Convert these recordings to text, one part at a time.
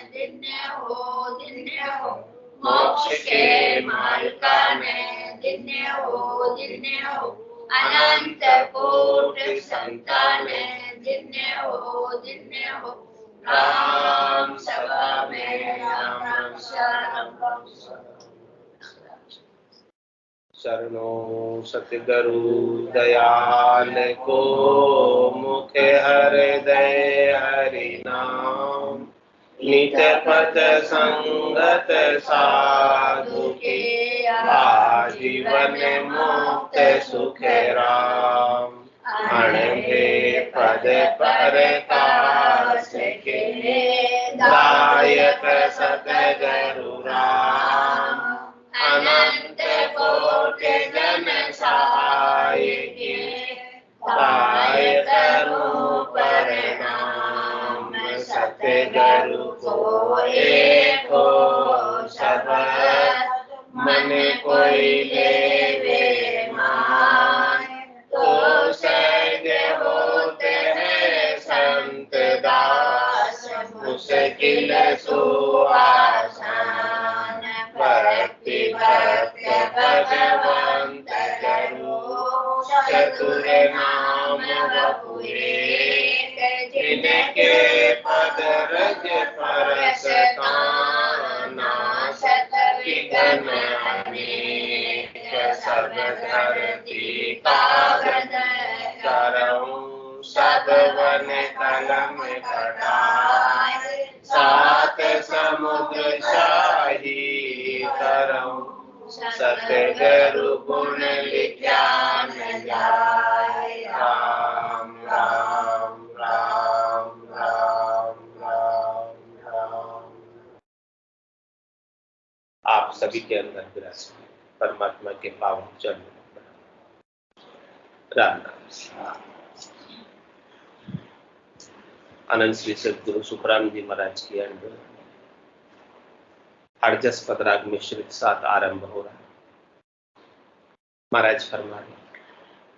धन्य हो। मोक्ष के मार्ग में धन्य हो। अनंत कोटि संतान धन्य हो। राम सभा में राम शरणम। शरणो सतगुरु दयाल को, मुख हृदय हरि नाम। नित पथ संगत साधु के, आजीवन मुक्त सुख राम। अणभे पद प्रकाश के, दायक सतगुरु राम। अनंत कोटि जन सहाय के, दायक रूप नाम। सतगुरु को एको शब्द, मन कोई लेवे मान। तो सहज होते हैं संत दास, मुश्किल सुआसान। भक्ति भक्त भगवंत करो, चतुर नाम वपु एक। जिनके पद रज परस नाशत विघ्न अनेक। सब धरती कागज करऊं, सब वन कलम कटाए। सात समुद्र शाही करऊं, सतगुरु गुण लिखा न जाए। राम राम राम राम राम राम। आप सभी के अंदर विराजमान परमात्मा के पावन चरणों राम राम। अनंत श्री सद्गुरु सुखराम जी महाराज की अंदर अड़जस पदराग मिश्रित साथ आरंभ हो रहा है। महाराज फरमा रहे,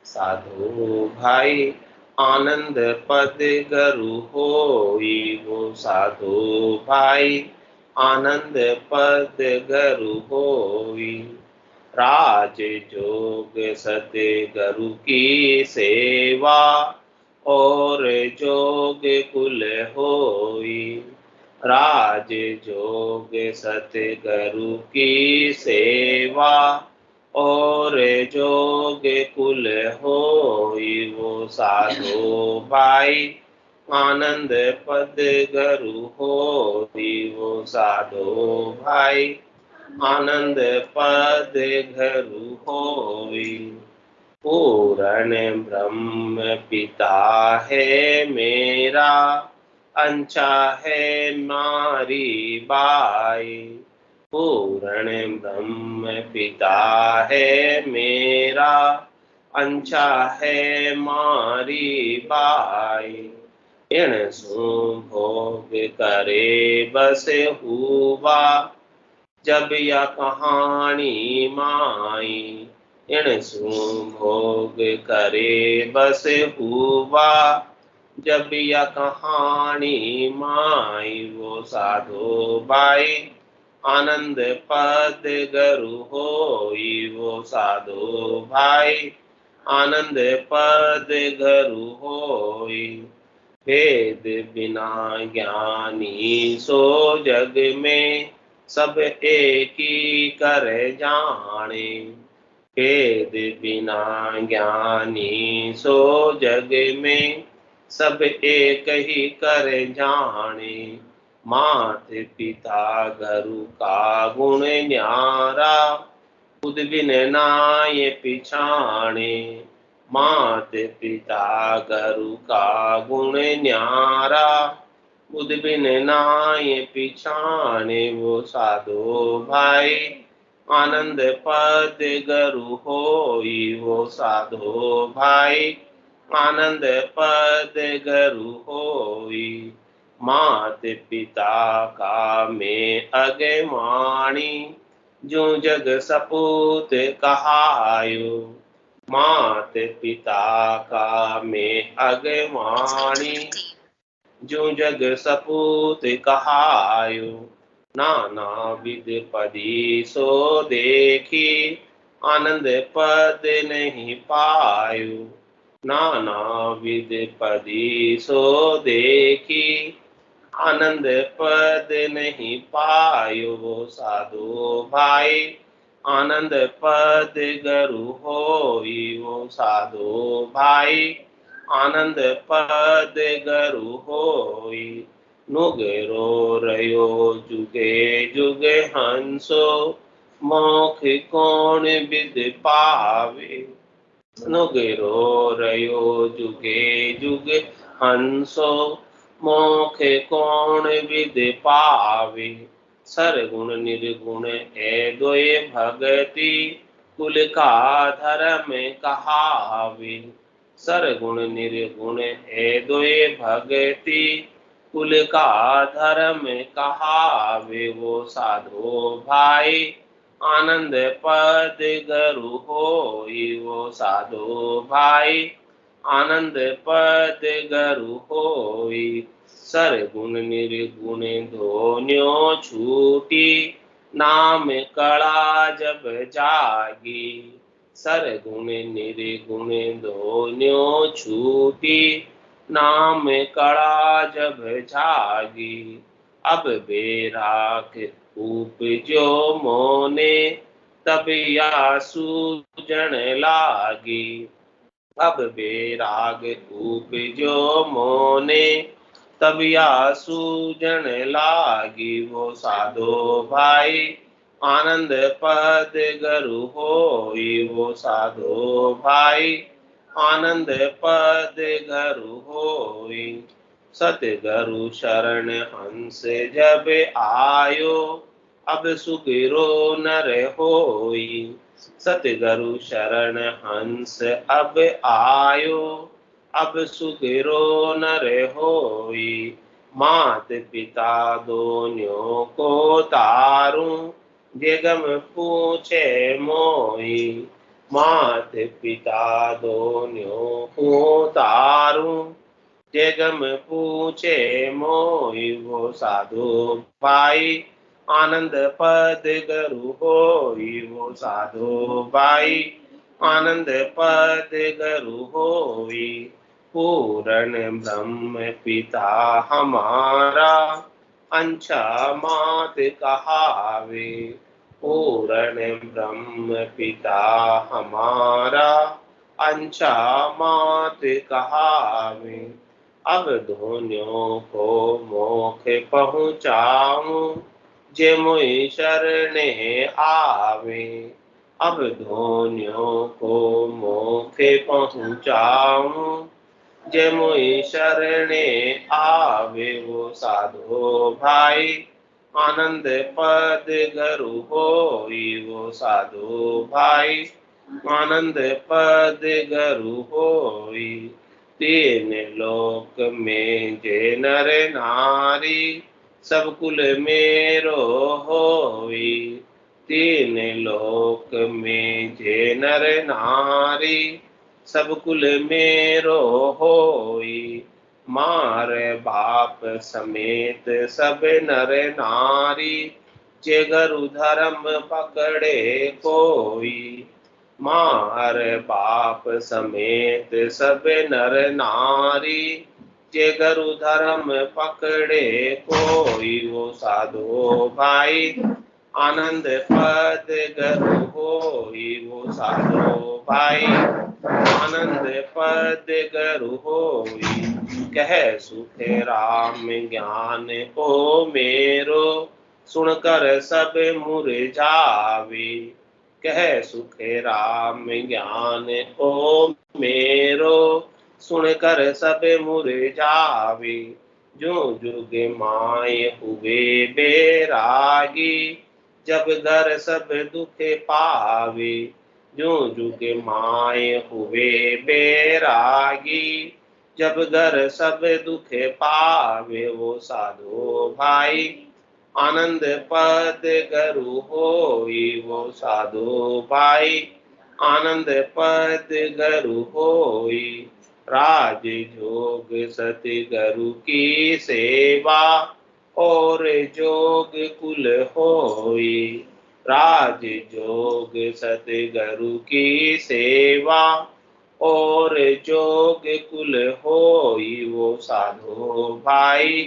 साधु भाई आनंद पद गुरु होई। वो साधु भाई आनंद पद गुरु होई। राज जोग सतगुरु की सेवा, और जोग कुल होई। राज जोग सतगुरु की सेवा, और जोग कुल होई। वो साधु भाई आनंद पद गुरु होई। वो साधु भाई आनंद पद गुरु होई। पूर्ण ब्रह्म पिता है मेरा, अंचा है मारी बाई। पूर्ण ब्रह्म पिता है मेरा, अंचा है मारी बाई। इन सु भोग करे बस हुआ, जब या कहानी माई। इन सु भोग करे बस हुआ, जब या कहानी माई। वो साधु भाई आनंद पद गुरु होई। वो साधु भाई आनंद पद गुरु होई। भेद बिना ज्ञानी सो जग में, सब एक ही कर जाने। भेद बिना ज्ञानी सो जग में, सब एक ही कर जाने। मात पिता गुरु का गुण न्यारा, खुद बिन नाय पिछाने। मात पिता गुरु का गुण न्यारा, खुद बिन नाय पिछाने। वो साधु भाई आनंद पद गुरु होई। वो साधु भाई आनंद पद गुरु होई। मात पिता का मैं अगमानी, जो जग सपूत कहायो। मात पिता का मैं अगमानी, जो जग सपूत कहायो। नाना विध पदी सो देखी, आनंद पद नहीं पायो। नाना विध पदी सो देखी, आनंद पद नहीं पायो। वो साधु भाई आनंद पद गरु होई। वो साधु भाई आनंद पद गरु होई। नुगरो रयो जुगे जुगे हंसो, मोख कौन विद पावे। नुगरो रयो जुगे जुगे हंसो, मोख कौन विद पावे। सरगुण निर्गुण है द्वय भगति, कुल का धर्म कहावे। सरगुण निर्गुण है द्वय भगति, कुल का धर्म कहावे। वो साधो भाई आनंद पद गरु होई। वो साधो भाई आनंद पद गरु होई। सरगुण निर्गुण दोन्यो छूटी, नाम कला जब जागी। सरगुण निर्गुण दोन्यो छूटी, नाम कला जब जागी। अब बेराग उपजो मोने, तब या सूजन लागी। अब बेराग उपजो मोने, तब या सूजन लागी। वो साधो भाई आनंद पद गरु होई। वो साधो भाई आनंद पद गरु होई। सतगरु शरण हंस जब आयो, अब सुगिरो नर होई। सतगरु शरण हंस अब आयो, अब सुगिरो नर होई। मात पिता दोनों को तारूं, जगम पूछे मोई। मात पिता दोनों को तारूं, जगम पूछे मोई। वो साधु भाई आनंद पद गरु होई। वो साधु भाई आनंद पद गरु होई। पूर्ण ब्रह्म पिता हमारा, अंशा मात कहावे। पूर्ण ब्रह्म पिता हमारा, अंशा मात कहावे। अब दोनों को मोख पहुँचाऊं, जे मोहि शरणे आवे। अब दोनों को मोख पहुँचाऊं, जे मोहि शरणे आवे। वो साधो भाई आनंद पद गरु होई। वो साधो भाई आनंद पद गरु होई। तीन लोक में जे नर नारी, सब कुल मेरो होई। तीन लोक में जे नर नारी, सब कुल मेरो होई। मार बाप समेत सब नर नारी, जे गरु धर्म पकड़े कोई। मार बाप समेत सब नर नारी, जे गरु धर्म पकड़े कोई। वो साधो भाई आनंद पद गरु होई। वो साधो भाई आनंद पद गरु होई। कह सुख राम ज्ञान ओ मेरो, सुनकर सब मुरझावे। कह सुख राम ज्ञान ओ मेरो, सुनकर सब मुरझावे। जो जुग माय हुए बैरागी, जब घर सब दुख पावे। जो जुग माय हुए बैरागी, जब घर सब दुख पावे। वो साधो भाई आनंद पद गरु होई। वो साधो भाई आनंद पद गरु होई। राज जोग सतगुरु की सेवा और जोग कुल होई। राज जोग सतगुरु की सेवा और जोग कुल होई। वो साधो भाई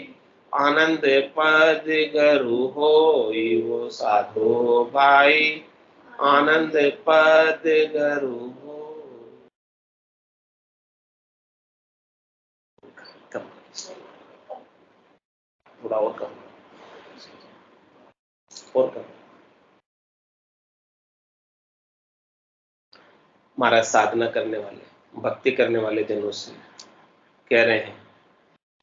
आनंद पद गुरु होई। वो साधो भाई आनंद पद गुरु हो। थोड़ा और कम और कम। महाराज साधना करने वाले भक्ति करने वाले जनों से कह रहे हैं,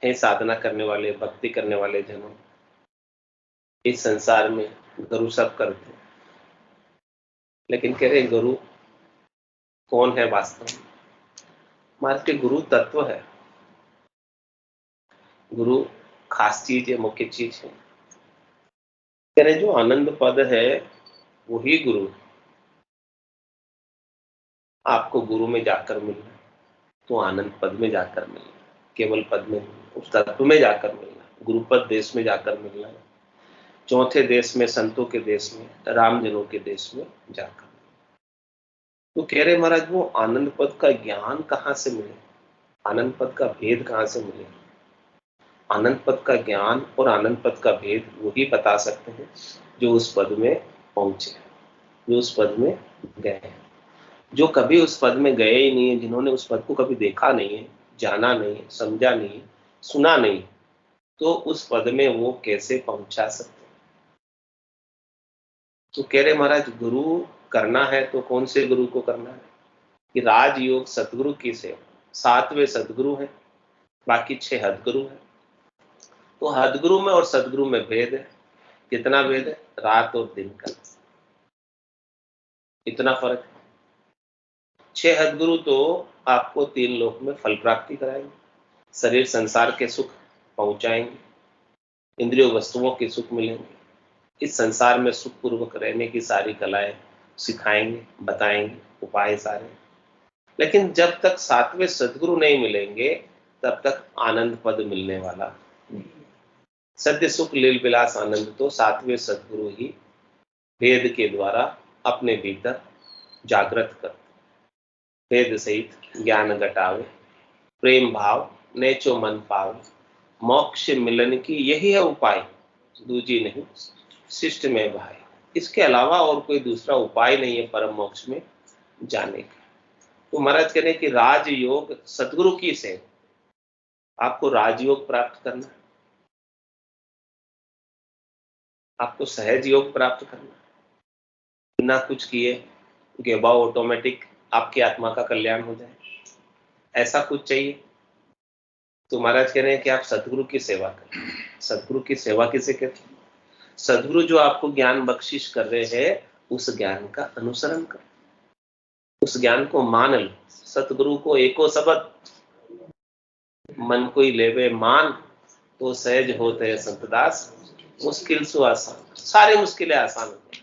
हे साधना करने वाले भक्ति करने वाले जनों, इस संसार में गुरु सब करते हैं, लेकिन कह रहे गुरु कौन है वास्तव में? महाराज के गुरु तत्व है। गुरु खास चीज है, मुख्य चीज है। कह रहे जो आनंद पद है वही गुरु। आपको गुरु में जाकर मिलना तो आनंद पद में जाकर मिलना, केवल पद में, उस तत्व में जाकर मिलना, गुरुपद देश में जाकर मिलना, चौथे देश में, संतों के देश में, रामजनों के देश में जाकर। तो कह रहे महाराज वो आनंद पद का ज्ञान कहाँ से मिले, आनंद पद का भेद कहाँ से मिले? आनंद पद का ज्ञान और आनंद पद का भेद वही बता सकते हैं जो उस पद में पहुंचे, जो उस पद में गए हैं। जो कभी उस पद में गए ही नहीं है, जिन्होंने उस पद को कभी देखा नहीं है, जाना नहीं है, समझा नहीं है, सुना नहीं, तो उस पद में वो कैसे पहुंचा सकते? तो कह रहे महाराज गुरु करना है तो कौन से गुरु को करना है कि राजयोग सतगुरु की सेवा। 7वें सतगुरु है, बाकी 6 हदगुरु है। तो हदगुरु में और सतगुरु में भेद है। कितना भेद है? रात और दिन का, इतना फर्क है। 6 हदगुरु तो आपको 3 लोक में फल प्राप्ति कराएंगे, शरीर संसार के सुख पहुंचाएंगे, इंद्रियों वस्तुओं के सुख मिलेंगे, इस संसार में सुख पूर्वक रहने की सारी कलाएं सिखाएंगे, बताएंगे, उपाय सारे। लेकिन जब तक 7वें सदगुरु नहीं मिलेंगे तब तक आनंद पद मिलने वाला नहीं। सत्य सुख लील विलास आनंद तो 7वें सदगुरु ही वेद के द्वारा अपने भीतर जागृत कर, वेद सहित ज्ञान घटावे, प्रेम भाव नेचो मन पावे, मोक्ष मिलन की यही है उपाय, दूजी नहीं शिष्ट में भाई। इसके अलावा और कोई दूसरा उपाय नहीं है परम मोक्ष में जाने का। तो महाराज कह रहे कि राजयोग सदगुरु की से आपको राजयोग प्राप्त करना, आपको सहज योग प्राप्त करना, बिना कुछ किए गेबा ऑटोमेटिक आपकी आत्मा का कल्याण हो जाए, ऐसा कुछ चाहिए। तो महाराज कह रहे हैं कि आप सदगुरु की सेवा करें। सदगुरु की सेवा किसे कहते हैं? सदगुरु जो आपको ज्ञान बख्शिश कर रहे हैं उस ज्ञान का अनुसरण करो, उस ज्ञान को मान लो। सतगुरु को एको शब्द मन कोई लेवे मान, तो सहज होते संतदास, मुश्किल सु आसान। सारी मुश्किलें आसान हो जाए।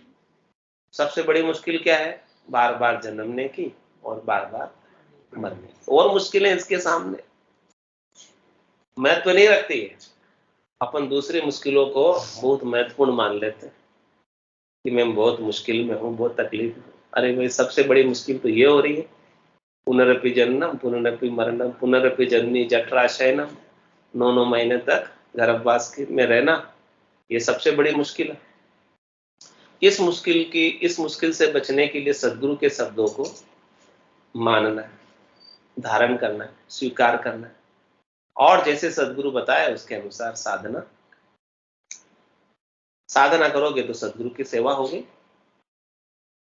सबसे बड़ी मुश्किल क्या है? बार बार जन्मने की और बार बार मरने की। और मुश्किलें इसके सामने महत्व नहीं रखती है। अपन दूसरी मुश्किलों को बहुत महत्वपूर्ण मान लेते हैं कि मैं बहुत मुश्किल में हूँ, बहुत तकलीफ में। अरे भाई सबसे बड़ी मुश्किल तो ये हो रही है, पुनरपि जन्नम पुनरपि मरणम पुनरपि जननी जठरा शयनम, 9 महीने तक गर्भवास में रहना, ये सबसे बड़ी मुश्किल है। इस मुश्किल से बचने के लिए सदगुरु के शब्दों को मानना है, धारण करना है, स्वीकार करना है, और जैसे सदगुरु बताया उसके अनुसार साधना करोगे तो सदगुरु की सेवा होगी।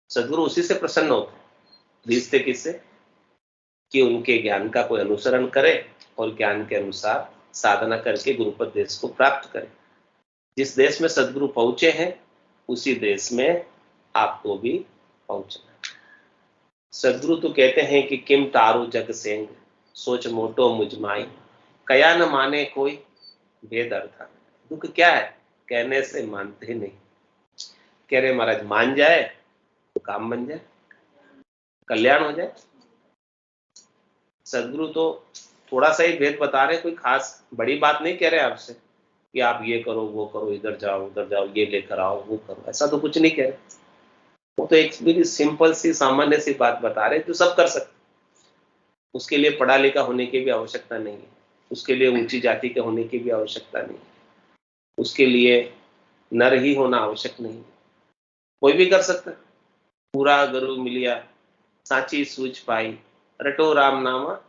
सदगुरु उसी से प्रसन्न होते हैं। रिश्ते किससे? कि उनके ज्ञान का कोई अनुसरण करे और ज्ञान के अनुसार साधना करके गुरुपद देश को प्राप्त करे। जिस देश में सदगुरु पहुंचे हैं उसी देश में आपको भी पहुंचना है। सदगुरु तो कहते हैं कि किम तारू जग सेंग, सोच मोटो मुझमाई, कया न माने कोई भेद अर्था। दुख क्या है? कहने से मानते नहीं। कह रहे महाराज मान जाए तो काम बन जाए, कल्याण हो जाए। सदगुरु तो थोड़ा सा ही भेद बता रहे हैं, कोई खास बड़ी बात नहीं कह रहे आपसे कि आप ये करो वो करो, इधर जाओ उधर जाओ, ये लेकर आओ वो करो, ऐसा तो कुछ नहीं कह रहे। वो तो एक बड़ी सिंपल सी सामान्य सी बात बता रहे जो सब कर सकते। उसके लिए पढ़ा लिखा होने की भी आवश्यकता नहीं है, उसके लिए ऊंची जाति के होने की भी आवश्यकता नहीं है, उसके लिए नर ही होना आवश्यक नहीं है, कोई भी कर सकता है। पूरा गुरु मिलिया सांची सूझ पाई, रटो राम नामा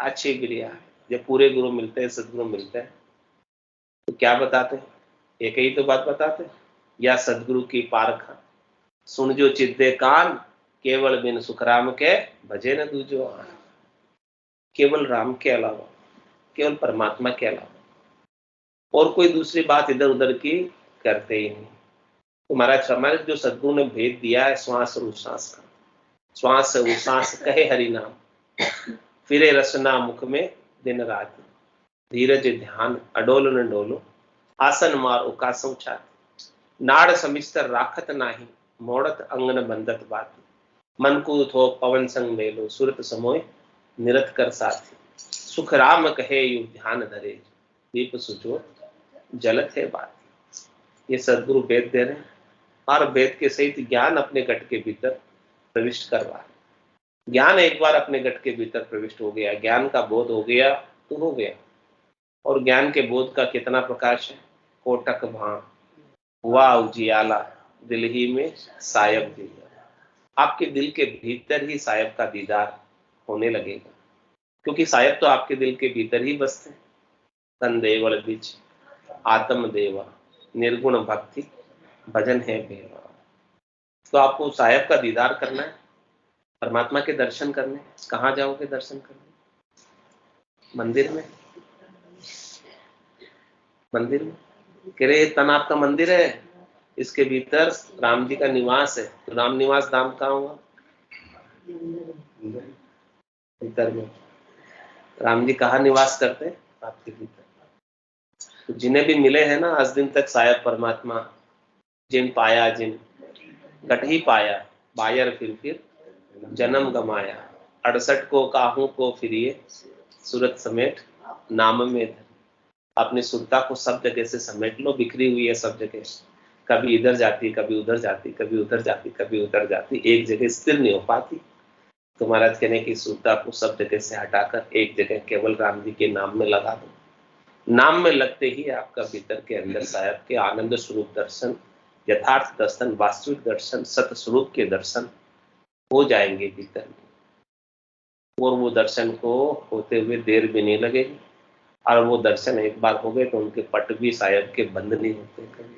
अच्छे गिरिया। जब पूरे गुरु मिलते हैं, सदगुरु मिलते हैं, तो क्या बताते हैं? एक ही तो बात बताते हैं, या सदगुरु की पारखा सुन जो चिद्दे कान, केवल बिन सुख राम के भजे न दूजो आन। केवल राम के अलावा, केवल परमात्मा के अलावा और कोई दूसरी बात इधर उधर की करते ही नहीं। तो महाराज हमारे जो सदगुरु ने भेद दिया है श्वास और उश्वास का, श्वास से उश्वास कहे हरि नाम, फिरे रसना मुख में दिन रात, धीरज ध्यान अडोल न डोलो, आसन मार उकासों छाती, नाड़ समिस्तर राखत नाही, मोड़त अंगन बंदत बात, मन को थो पवन संग मेलो, सुरत समोय निरत कर साथी, सुख राम कहे यु ध्यान धरे, दीप सुजो जलत है बात। ये सदगुरु वेद दे रहे हैं, और वेद के सहित ज्ञान अपने घट के भीतर प्रविष्ट करवा रहे। ज्ञान एक बार अपने घट के भीतर प्रविष्ट हो गया, ज्ञान का बोध हो गया तो हो गया। और ज्ञान के बोध का कितना प्रकाश है? कोटक भां हुआ उजियाला, दिल ही में सायब दिया। आपके दिल के भीतर ही सायब का दीदार होने लगेगा, क्योंकि सायब तो आपके दिल के भीतर ही बसते हैं। तन देवल बीच आत्म देवा, निर्गुण भक्ति भजन है बेवा। तो आपको सायब का दीदार करना है, परमात्मा के दर्शन करने। कहाँ जाओगे दर्शन करने? मंदिर में। मंदिर में कह रहे तन आपका मंदिर है, इसके भीतर राम जी का निवास है। तो राम निवास धाम कहाँ हुआ? भीतर में। राम जी कहाँ निवास करते हैं? आपके भीतर। तो जिन्हें भी मिले हैं ना आज दिन तक सायब परमात्मा, जिन पाया जिन घट ही पाया, बायर फिर जन्म गमाया, 68 को काहू को फिरिए, सूरत समेट नाम में धर। अपनी सुरता को सब जगह से समेट लो, बिखरी हुई है सब जगह, कभी इधर जाती कभी उधर जाती, कभी उधर जाती कभी उधर जाती, एक जगह स्थिर नहीं हो पाती। तो महाराज कहने की सुरता को सब जगह से हटाकर एक जगह केवल राम जी के नाम में लगा दो। नाम में लगते ही आपका भीतर के अंदर साहब के आनंद स्वरूप दर्शन, यथार्थ दर्शन, वास्तविक दर्शन, सत स्वरूप के दर्शन हो जाएंगे भीतर में। और वो दर्शन को होते हुए देर भी नहीं लगेगी, और वो दर्शन एक बार हो गए तो उनके पट भी साहब के बंद नहीं होते कभी।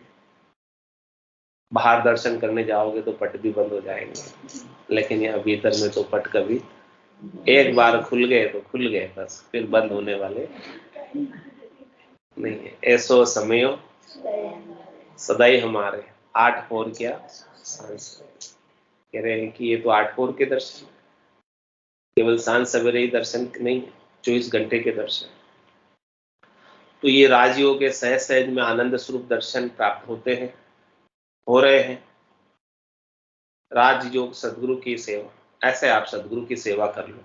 बाहर दर्शन करने जाओगे तो पट भी बंद हो जाएंगे, लेकिन यहाँ भीतर में तो पट कभी एक बार खुल गए तो खुल गए, बस फिर बंद होने वाले नहीं है। ऐसो समयो सदाई हमारे 8 4 क्या कह रहे हैं कि ये तो 8 4 के दर्शन, केवल सांझ सवेरे ही दर्शन नहीं, 24 घंटे के दर्शन। तो ये राजयोग के सहज सहज में आनंद स्वरूप दर्शन प्राप्त होते हैं, हो रहे हैं। राजयोग सदगुरु की सेवा, ऐसे आप सदगुरु की सेवा कर लो,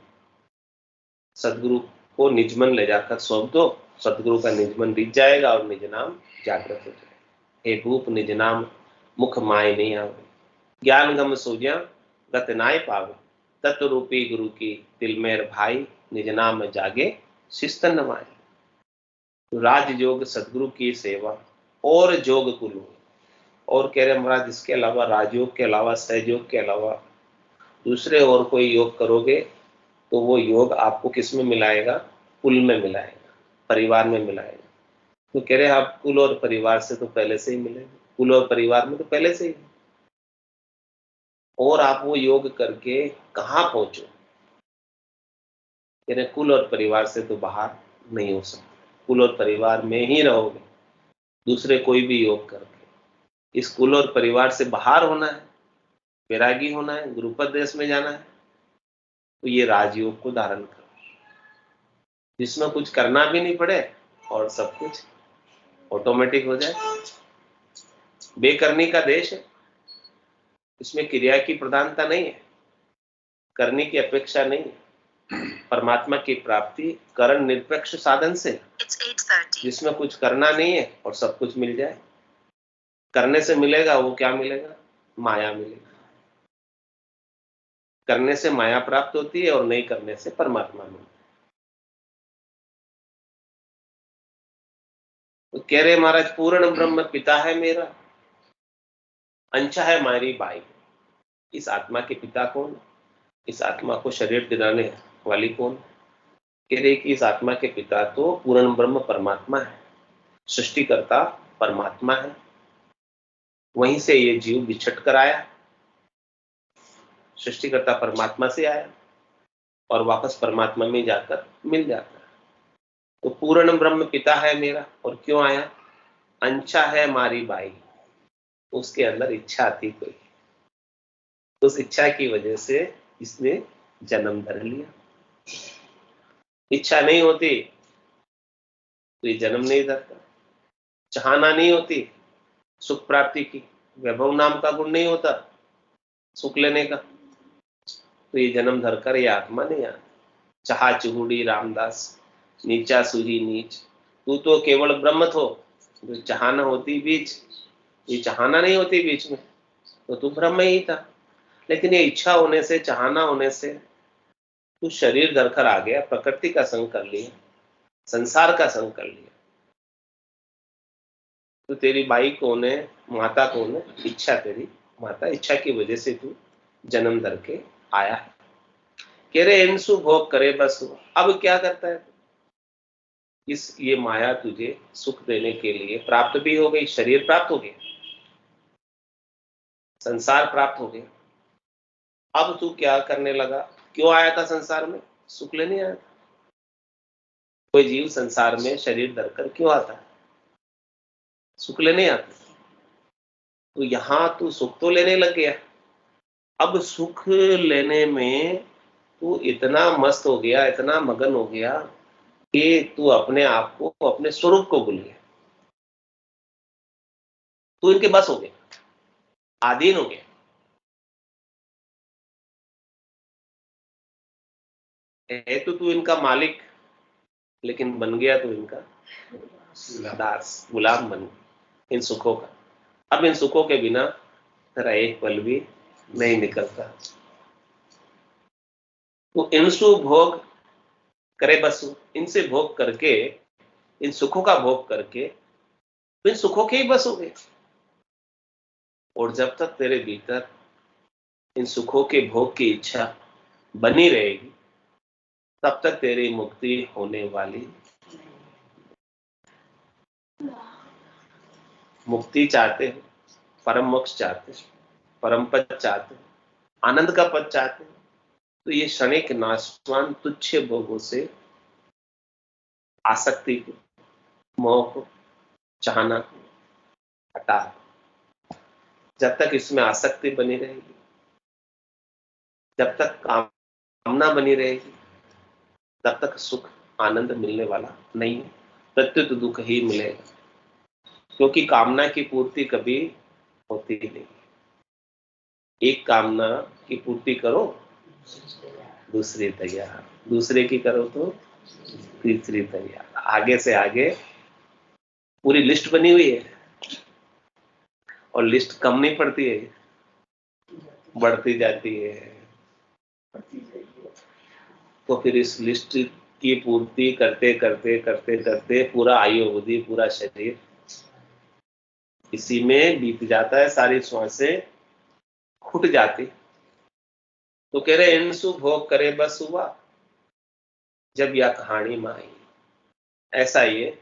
सदगुरु को निजमन ले जाकर सौंप दो, सदगुरु का निजमन रिझ जाएगा और निज नाम जागृत हो जाएगा। हे भूप निज नाम मुख माय नहीं आवे, ज्ञान गम सोजिया गत नाय पावे, तत्व रूपी गुरु की दिल मेर भाई, निज नाम जागे शिस्त नवाए। तो राजयोग सदगुरु की सेवा और जोग कुल, और कह रहे महाराज इसके अलावा, राजयोग के अलावा, सहयोग के अलावा दूसरे और कोई योग करोगे तो वो योग आपको किस में मिलाएगा? कुल में मिलाएगा, परिवार में मिलाएगा। तो कह रहे आप कुल और परिवार से तो पहले से ही मिले, कुल और परिवार में तो पहले से ही, और आप वो योग करके कहाँ पहुंचो? कह रहे कुल और परिवार से तो बाहर नहीं हो सकते, कुल और परिवार में ही रहोगे दूसरे कोई भी योग करके। इस कुल और परिवार से बाहर होना है, वैरागी होना है, गुरुपद देश में जाना है, तो ये राजयोग को धारण करो, जिसमें कुछ करना भी नहीं पड़े और सब कुछ ऑटोमेटिक हो जाए। बेकरनी का देश है, इसमें क्रिया की प्रधानता नहीं है, करने की अपेक्षा नहीं है, परमात्मा की प्राप्ति करण निरपेक्ष साधन से, जिसमें कुछ करना नहीं है और सब कुछ मिल जाए। करने से मिलेगा वो क्या मिलेगा? माया मिलेगा। करने से माया प्राप्त होती है और नहीं करने से परमात्मा मिलता है। तो कह रहे महाराज, पूर्ण ब्रह्म पिता है मेरा, अंशा है हमारी बाई। इस आत्मा के पिता कौन? इस आत्मा को शरीर दिलाने वाली कौन? कह रहे कि इस आत्मा के पिता तो पूर्ण ब्रह्म परमात्मा है, सृष्टिकर्ता परमात्मा है। वहीं से ये जीव बिछट कर आया, सृष्टिकर्ता परमात्मा से आया और वापस परमात्मा में जाकर मिल जाता है। तो पूर्ण ब्रह्म पिता है मेरा, और क्यों आया? अंशा है हमारी बाई। उसके अंदर इच्छा थी कोई, उस इच्छा की वजह से इसने जन्म धर लिया। इच्छा नहीं होती तो ये जन्म नहीं धरता। चाहना नहीं होती सुख प्राप्ति की, वैभव नाम का गुण नहीं होता सुख लेने का, तो ये जन्म धरकर ये आत्मा नहीं आता। चाहा चुहुड़ी रामदास, नीचा सुही नीच, तू तो केवल ब्रह्म थो, जो चाहना होती बीच, ये चाहना नहीं होती बीच में, तो तू ब्रह्म ही था। लेकिन ये इच्छा होने से, चाहना होने से तू शरीर धरकर आ गया, प्रकृति का संग कर लिया, संसार का संग कर लिया। तो तेरी बाई कौन है? माता कौन है? इच्छा। तेरी माता, इच्छा की वजह से तू जन्म धर के आया है। कह रहे इंसु भोग करे बस। अब क्या करता है? ये माया तुझे सुख देने के लिए प्राप्त भी हो गई, शरीर प्राप्त हो गया, संसार प्राप्त हो गया। अब तू क्या करने लगा? क्यों आया था संसार में? सुख लेने आया था। कोई जीव संसार में शरीर धरकर क्यों आता है? सुख लेने आता। तो यहां तू सुख तो लेने लग गया। अब सुख लेने में तू इतना मस्त हो गया, इतना मगन हो गया कि तू अपने आप को, अपने स्वरूप को भूल गया। तू इनके बस हो गया, आधीन हो गया। है तो तू इनका मालिक, लेकिन बन गया तू इनका दास, गुलाम बन गया इन सुखों का। अब इन सुखों के बिना तेरा एक पल भी नहीं निकलता। तो इनसु भोग करे बसु, इनसे भोग करके, इन सुखों का भोग करके तो इन सुखों के ही बस हो गए। और जब तक तेरे भीतर इन सुखों के भोग की इच्छा बनी रहेगी, तब तक तेरी मुक्ति होने वाली। मुक्ति चाहते हो, परम मोक्ष चाहते हो, परम पद चाहते हो, आनंद का पद चाहते हो, तो ये क्षणिक नाशवान तुच्छ भोगों से आसक्ति को, मोह को, चाहना को हटा। जब तक इसमें आसक्ति बनी रहेगी, जब तक कामना बनी रहेगी, तब तक सुख आनंद मिलने वाला नहीं है, प्रत्युत दुख ही मिलेगा। क्योंकि कामना की पूर्ति कभी होती ही नहीं। एक कामना की पूर्ति करो, दूसरी तैयार, दूसरे की करो तो तीसरी तैयार, आगे से आगे पूरी लिस्ट बनी हुई है। और लिस्ट कम नहीं पड़ती है, बढ़ती जाती है। तो फिर इस लिस्ट की पूर्ति करते करते करते करते पूरा आयु अवधि, पूरा शरीर इसी में बीत जाता है, सारी श्वासें खुट जाती। तो कह रहे इंसु भोग करे बस हुआ, जब यह कहानी में आई। ऐसा ये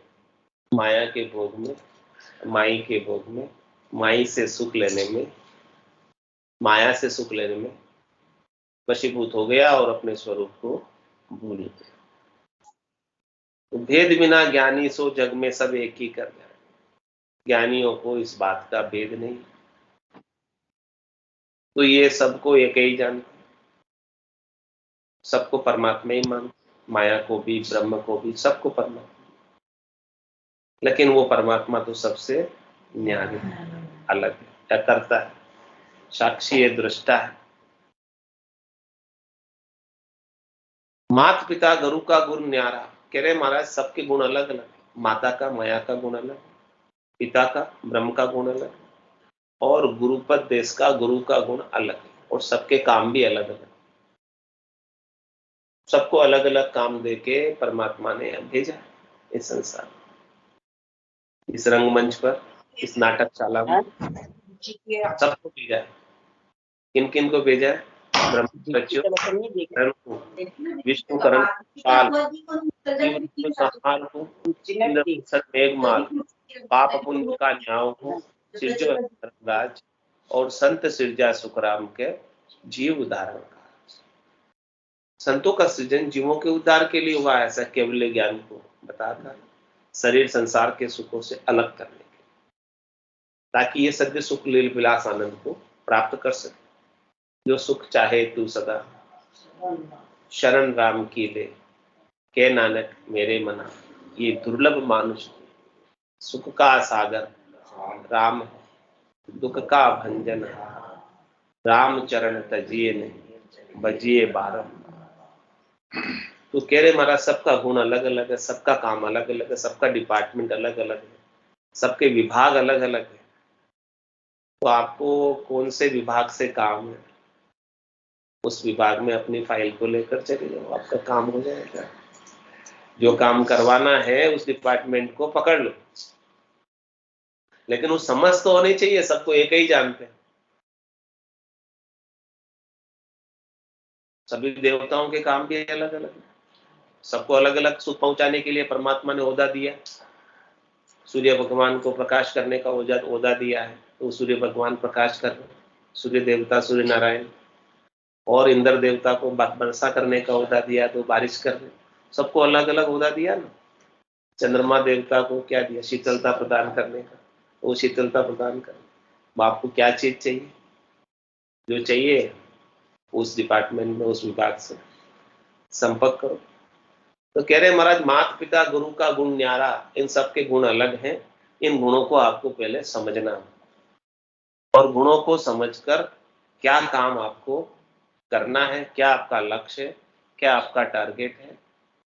माया के भोग में, माई के भोग में, माई से सुख लेने में, माया से सुख लेने में वशीभूत हो गया और अपने स्वरूप को भूल गया। तो भेद बिना ज्ञानी सो जग में सब एक ही कर जाए। ज्ञानियों को इस बात का भेद नहीं, तो ये सबको एक ही जानते, सबको परमात्मा ही मान, माया को भी, ब्रह्म को भी, सबको परमात्मा। लेकिन वो परमात्मा तो सबसे न्यारी अलग है, क्या करता है, साक्षी है, दृष्टा है। माता पिता गुरु का गुण न्यारा। कह रहे महाराज सबके गुण अलग अलग, माता का माया का गुण अलग, पिता का ब्रह्म का गुण अलग, और गुरुपद देश का गुरु का गुण अलग है, और सबके काम भी अलग अलग। सबको अलग अलग काम देके परमात्मा ने भेजा इस संसार, इस रंगमंच पर, इस नाटकशाला में सबको भेजा है। किन किन को भेजा है? ब्रह्मा बच्चों, विष्णु करण काल, संहार को, मेघमाल, पाप पुण्य का न्याय को, सिरजो धर्मराज, और संत सिरजा सुखराम के जीव उदाहरण का। संतों का सृजन जीवों के उद्धार के लिए हुआ, ऐसा केवल ज्ञान को बताता, शरीर संसार के सुखों से अलग करने के, ताकि ये सद्य सुख लील विलास आनंद को प्राप्त कर सके। जो सुख चाहे तू सदा शरण राम की ले, के नानक मेरे मना। ये दुर्लभ मानुष सुख का सागर राम है, दुख का भंजन राम चरण तजिए ने बजिए बारम। तो कह रहे महाराज सबका गुण अलग अलग है, सबका काम अलग अलग है, सबका डिपार्टमेंट अलग अलग है, सबके विभाग अलग अलग है। तो आपको कौन से विभाग से काम है, उस विभाग में अपनी फाइल को लेकर चले जाओ, आपका काम हो जाएगा। जो काम करवाना है उस डिपार्टमेंट को पकड़ लो, लेकिन वो समझ तो होनी चाहिए, सबको एक ही जानते हैं। सभी देवताओं के काम भी अलग अलग है, सबको अलग अलग सुख पहुंचाने के लिए परमात्मा ने ओहदा दिया। सूर्य भगवान को प्रकाश करने का ओहदा दिया है, तो सूर्य भगवान प्रकाश कर रहे, सूर्य देवता सूर्य नारायण, और इंद्र देवता को वर्षा करने का ओहदा दिया तो बारिश कर रहे। सबको अलग अलग ओहदा दिया ना। चंद्रमा देवता को क्या दिया? शीतलता प्रदान करने का, वो शीतलता प्रदान कर। आपको क्या चीज चाहिए? जो चाहिए उस डिपार्टमेंट में, उस विभाग से संपर्क करो। तो कह रहे महाराज माता पिता गुरु का गुण न्यारा, इन सबके गुण अलग हैं, इन गुणों को आपको पहले समझना, और गुणों को समझकर क्या काम आपको करना है, क्या आपका लक्ष्य है, क्या आपका टारगेट है,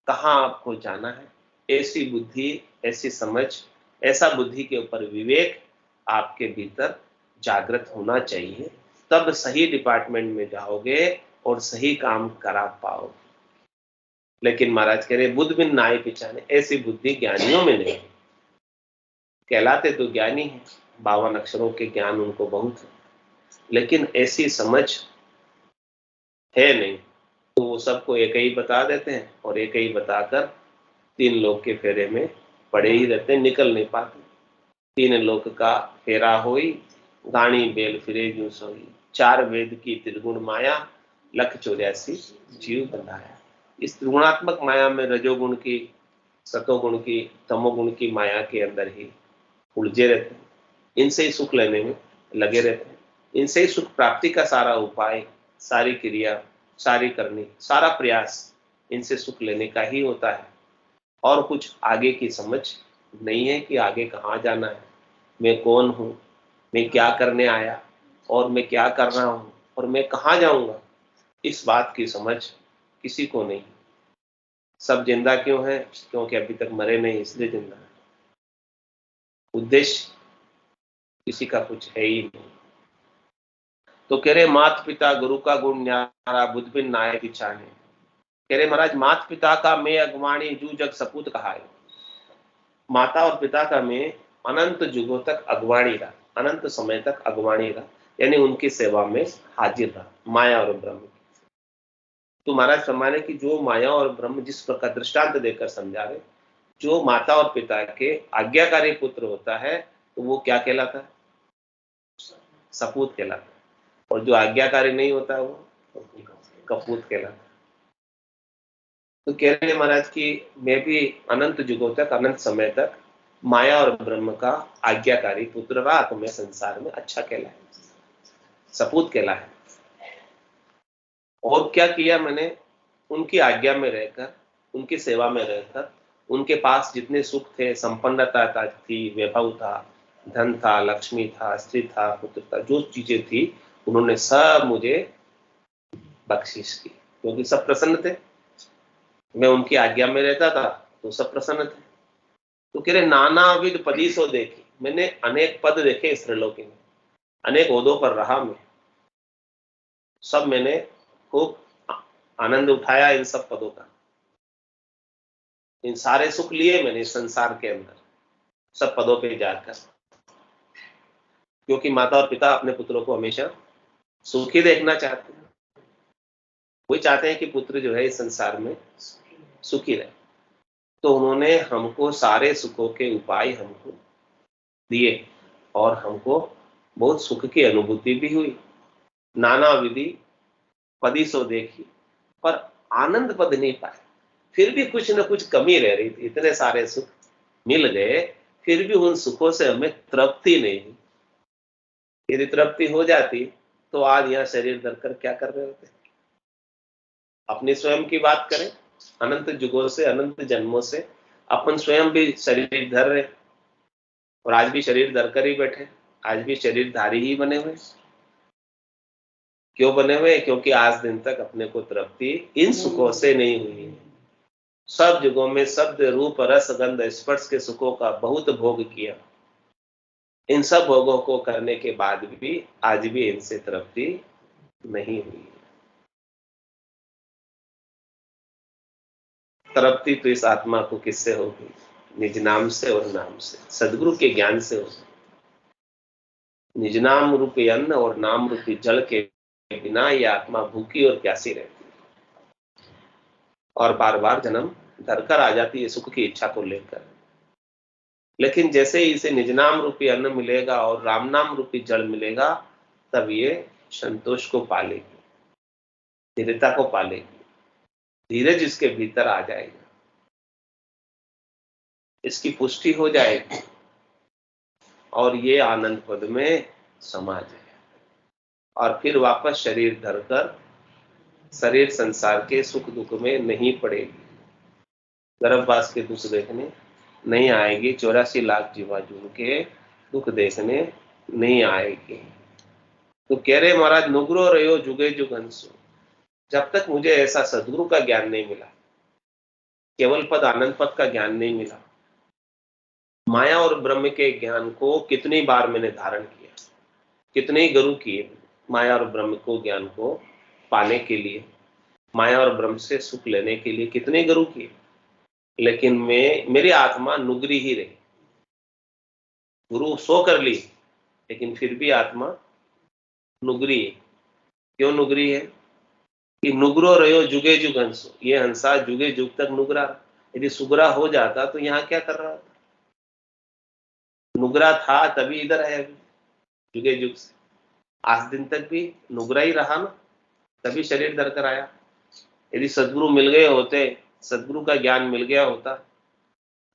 कहाँ आपको जाना है, ऐसी बुद्धि, ऐसी समझ, ऐसा बुद्धि के ऊपर विवेक आपके भीतर जागृत होना चाहिए। तब सही डिपार्टमेंट में जाओगे और सही काम करा पाओगे। लेकिन महाराज कह रहे बुद्ध बिन नाई पिछाने, ऐसी बुद्धि ज्ञानियों में नहीं। कहलाते तो ज्ञानी है, 52 अक्षरों के ज्ञान उनको बहुत है, लेकिन ऐसी समझ है नहीं। तो वो सबको एक ही बता देते हैं, और एक ही बताकर 3 लोक के फेरे में पड़े ही रहते हैं, निकल नहीं पाते। 3 लोक का फेरा होई, गाणी बेल फिरे यूं सोई। 4 वेद की त्रिगुण माया, लख 84 जीव बंधाया। इस त्रिगुणात्मक माया में रजोगुण की, सतोगुण की, तमोगुण की माया के अंदर ही उलझे रहते हैं, इनसे ही सुख लेने में लगे रहते हैं। इनसे ही सुख प्राप्ति का सारा उपाय, सारी क्रिया, सारी करनी, सारा प्रयास इनसे सुख लेने का ही होता है। और कुछ आगे की समझ नहीं है कि आगे कहाँ जाना है, मैं कौन हूँ, मैं क्या करने आया, और मैं क्या कर रहा हूँ, और मैं कहाँ जाऊंगा। इस बात की समझ किसी को नहीं। सब जिंदा क्यों है? क्योंकि अभी तक मरे नहीं, इसलिए जिंदा है। उद्देश्य किसी का कुछ है ही नहीं। तो कह रहे माता पिता गुरु का गुण न्यारा, बुद्ध बिन नाय पिछाने। कह रहे महाराज माता पिता का मैं अगवाणी, जू जग सपूत कहा है। माता और पिता का मैं अनंत युगों तक अगवाणी रहा, अनंत समय तक अगवाणी रहा, यानी उनकी सेवा में हाजिर रहा, माया और ब्रह्म। तो महाराज फरमाने की जो माया और ब्रह्म जिस प्रकार दृष्टांत देकर समझा रहे, जो माता और पिता के आज्ञाकारी पुत्र होता है तो वो क्या कहलाता है? सपूत कहलाता है। और जो आज्ञाकारी नहीं होता है वो कपूत कहलाता है। तो कह रहे हैं महाराज कि मैं भी अनंत युगों तक, अनंत समय तक माया और ब्रह्म का आज्ञाकारी पुत्र रहा, तो मैं संसार में अच्छा कहला है, सपूत कहला है। और क्या किया मैंने? उनकी आज्ञा में रहकर, उनकी सेवा में रहकर, उनके पास जितने सुख थे, संपन्नता थी, वैभव था, धन था, लक्ष्मी था, स्त्री था, पुत्र था, जो चीजें थी उन्होंने सब मुझे बख्शिश की, क्योंकि सब प्रसन्न थे। मैं उनकी आज्ञा में रहता था तो सब प्रसन्न थे। तो कह रहे नानाविध पदी सो देखी, मैंने अनेक पद देखे इस त्रिलोकी में, अनेक ओहदों पर रहा मैं, सब मैंने खूब आनंद उठाया इन सब पदों का, इन सारे सुख लिए मैंने इस संसार के अंदर सब पदों पे जाकर, क्योंकि माता और पिता अपने पुत्रों को हमेशा सुखी देखना चाहते हैं। वही चाहते हैं कि पुत्र जो है इस संसार में सुखी रहे। तो उन्होंने हमको सारे सुखों के उपाय हमको दिए और हमको बहुत सुख की अनुभूति भी हुई। नाना विधि पदी सो देखी, पर आनंद पद नहीं पाए, फिर भी कुछ न कुछ कमी रह रही थी। इतने सारे सुख मिल गए, फिर भी उन सुखों से हमें तृप्ति नहीं हुई। यदि तृप्ति हो जाती तो आज यहाँ शरीर धरकर क्या कर रहे होते। अपनी स्वयं की बात करें, अनंत युगों से अनंत जन्मों से अपन स्वयं भी शरीर धर रहे, और आज भी शरीर धरकर ही बैठे, आज भी शरीरधारी ही बने हुए। क्यों बने हुए? क्योंकि आज दिन तक अपने को तृप्ति इन सुखों से नहीं हुई है। सब युगों में शब्द रूप रस गंध स्पर्श के सुखों का बहुत भोग किया, इन सब भोगों को करने के बाद भी आज भी इनसे तृप्ति नहीं हुई। तृप्ति तो इस आत्मा को किससे होगी? निज नाम से और नाम से, सदगुरु के ज्ञान से होगी। निज नाम रूपी अन्न और नाम रूपी जल के बिना ये आत्मा भूखी और प्यासी रहती है और बार बार जन्म धरकर आ जाती है सुख की इच्छा को लेकर। लेकिन जैसे ही इसे निज नाम रूपी अन्न मिलेगा और राम नाम रूपी जल मिलेगा, तब ये संतोष को पालेगी, धीरता को पालेगी, धीरज इसके भीतर आ जाएगा, इसकी पुष्टि हो जाएगी और ये आनंद पद में समा जाए और फिर वापस शरीर धरकर शरीर संसार के सुख दुख में नहीं पड़ेगी, गर्भवास के दुख देखने नहीं आएगी, 84 लाख जीवाजून के दुख देखने नहीं आएगी। तो कह रहे महाराज नुगरो रहो जुगे जुग हंसो, जब तक मुझे ऐसा सदगुरु का ज्ञान नहीं मिला, केवल पद आनंद पद का ज्ञान नहीं मिला, माया और ब्रह्म के ज्ञान को कितनी बार मैंने धारण किया, कितने गुरु किए माया और ब्रह्म को ज्ञान को पाने के लिए, माया और ब्रह्म से सुख लेने के लिए कितने गुरु किए, लेकिन मेरी आत्मा नुगरी ही रही। गुरु सो कर ली लेकिन फिर भी आत्मा नुगरी है। क्यों नुगरी है? कि नुगरो रहो जुगे जुग हंसो, ये हंसा जुगे जुग तक नुगरा। यदि सुगरा हो जाता तो यहाँ क्या कर रहा था? नुगरा था तभी इधर है, जुगे जुग से आज दिन तक भी नुगरा ही रहा ना, तभी शरीर धर कर आया। यदि सदगुरु मिल गए होते, सदगुरु का ज्ञान मिल गया होता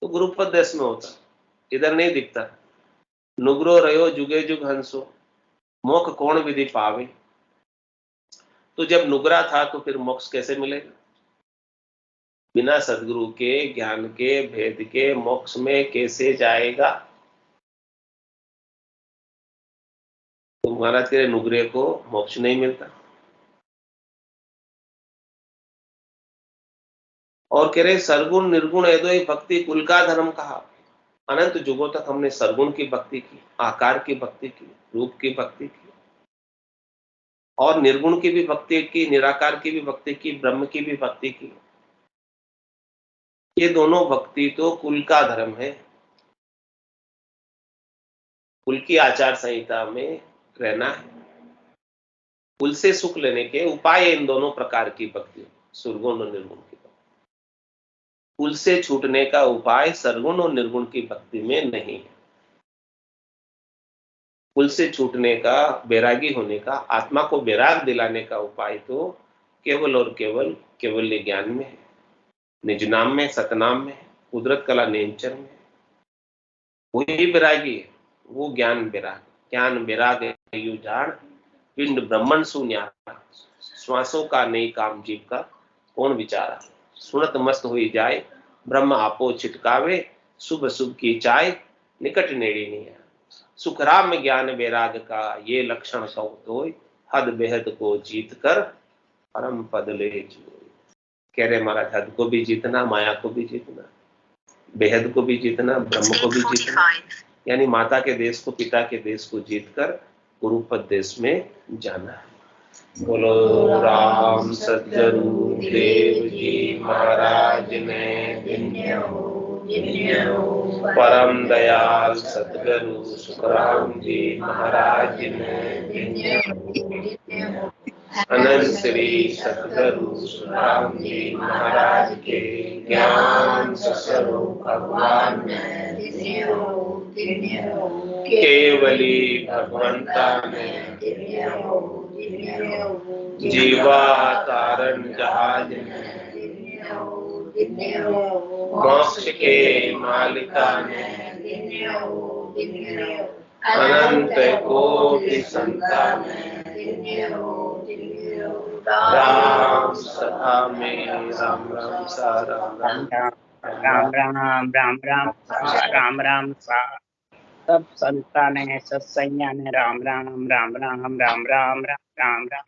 तो गुरुपद देश में होता, इधर नहीं दिखता। नुगरो रहो जुगे जुग हंसो, मोक्ष कौन विधि पावे। तो जब नुगरा था तो फिर मोक्ष कैसे मिलेगा? बिना सदगुरु के ज्ञान के भेद के मोक्ष में कैसे जाएगा? तो महाराज के नुगरे को मोक्ष नहीं मिलता। और कह रहे सरगुण निर्गुण एदोई भक्ति कुल का धर्म कहा। अनंत युगों तक हमने सरगुण की भक्ति की, आकार की भक्ति की, रूप की भक्ति की और निर्गुण की भी भक्ति की, निराकार की भी भक्ति की, ब्रह्म की भी भक्ति की। ये दोनों भक्ति तो कुल का धर्म है, कुल की आचार संहिता में रहना है। कुल से सुख लेने के उपाय इन दोनों प्रकार की भक्ति, सुरगुण और निर्गुण की भक्ति। कुल से छूटने का उपाय सरगुण और निर्गुण की भक्ति में नहीं है। कुल से छूटने का, बैरागी होने का, आत्मा को बैराग दिलाने का उपाय तो केवल और केवल केवल्य ज्ञान में है, निज नाम में, सतनाम में, कुदरत कला नेंचर में। वही बैरागी है, वो ज्ञान बैराग। ज्ञान बैराग यू जान पिंड ब्रह्मण सुन्यारा, श्वासों का नहीं काम जीव का कौन विचारा। सुनत मस्त हुई जाए ब्रह्म आपो छिटकावे, शुभ शुभ की चाय निकट नेड़ी नहीं है। सुखराम ज्ञान वैराग का ये लक्षण कहो तो हद बेहद को जीत कर परम पद ले जो। कह रहे महाराज हद को भी जीतना, माया को भी जीतना, बेहद को भी जीतना, ब्रह्म को भी जीतना, यानी माता के देश को, पिता के देश को जीतकर गुरुपद देश में जाना है। बोलो राम सद्गुरु देव जी महाराज ने धन्य हो परम दयाल सद्गुरु सुखराम जी महाराज ने धन्य हो अनंत श्री सद्गुरु सुखराम जी महाराज के ज्ञान स्वरूप भगवान ने धन्य हो केवली भगवंता ने धन्य हो जीवा तारण जहाज ने धन्य हो मोक्ष के मालिका ने धन्य हो अनंत कोटि संतान धन्य हो राम सभा में राम राम सा राम राम राम राम राम राम सा राम राम सा सब संतान है सत्संज्ञान है राम राम राम राम राम राम राम राम राम